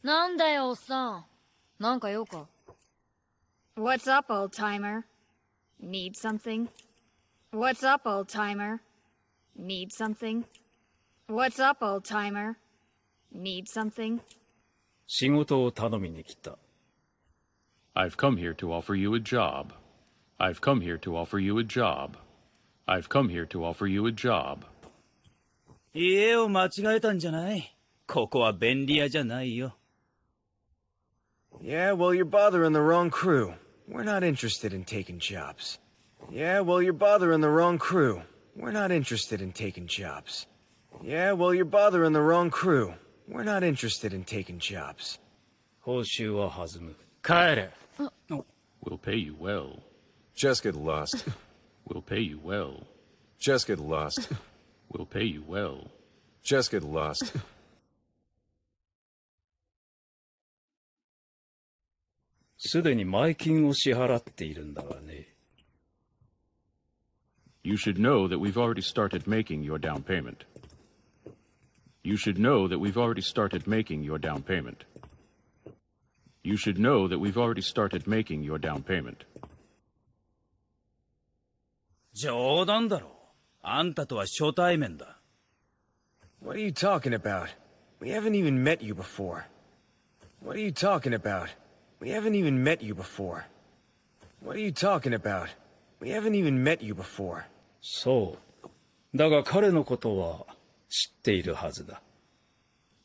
なんだよ、おっさん。なんか用か。What's up, old timer? Need something? What's up, old timer? Need something? What's up, old timer? Need something? 仕事を頼みに来た。I've come here to offer you a job. I've come here to offer you a job. I've come here to offer you a job. 家を間違えたんじゃない。ここは便利屋じゃないよ。Yeah, well, you're bothering the wrong crew. We're not interested in taking jobs. Yeah, well, you're bothering the wrong crew. We're not interested in taking jobs. Yeah, well, you're bothering the wrong crew. We're not interested in taking jobs. 報酬は弾む。帰れ。We'll pay you well. Just get lost. We'll pay you well. Just get lost. We'll pay you well. Just get lost. すでに前金を支払っているんだがね。You should know that we've already started making your down payment. You should know that we've already started making your down payment. You should know that we've already started making your down payment. 冗談だろ。あんたとは初対面だ。What are you talking about? We haven't even met you before. What are you talking about? We haven't even met you before. What are you talking about? We haven't even met you before. そう。だが彼のことは知っているはずだ。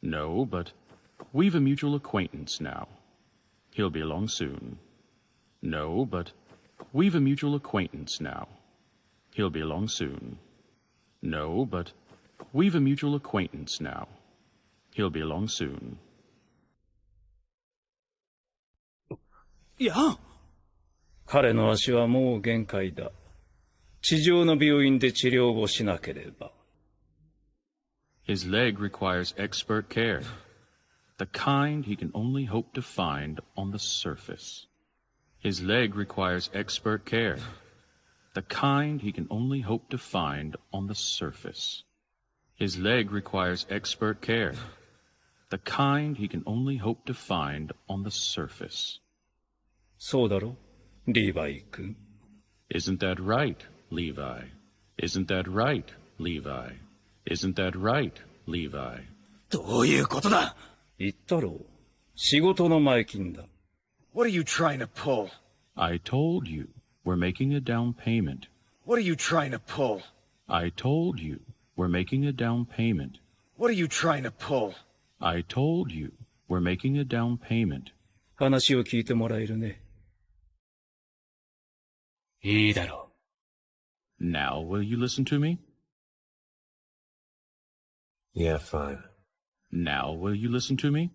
No, but we've a mutual acquaintance now. He'll be along soon. No, but we've a mutual acquaintance now. He'll be along soon. No, but we've a mutual acquaintance now. He'll be along soon. いや。彼の足はもう限界だ。地上の病院で治療をしなければ。His leg requires expert care, the kind he can only hope to find on the surface. His leg requires expert care, the kind he can only hope to find on the surface. His leg requires expert care, the kind he can only hope to find on the surface. そうだろ、リヴァイ君。Isn't that right, Levi? Isn't that right, Levi? Isn't that right, Levi? どういうことだ。言ったろう。仕事の前金だ。What are you trying to pull? I told you we're making a down payment. What are you trying to pull? I told you we're making a down payment. What are you trying to pull? I told you we're making a down payment. 話を聞いてもらえるね。いいだろう。Now will you listen to me? Yeah, fine. Now will you listen to me?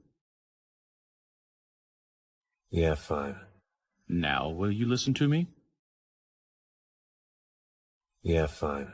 Yeah, fine. Now will you listen to me? Yeah, fine.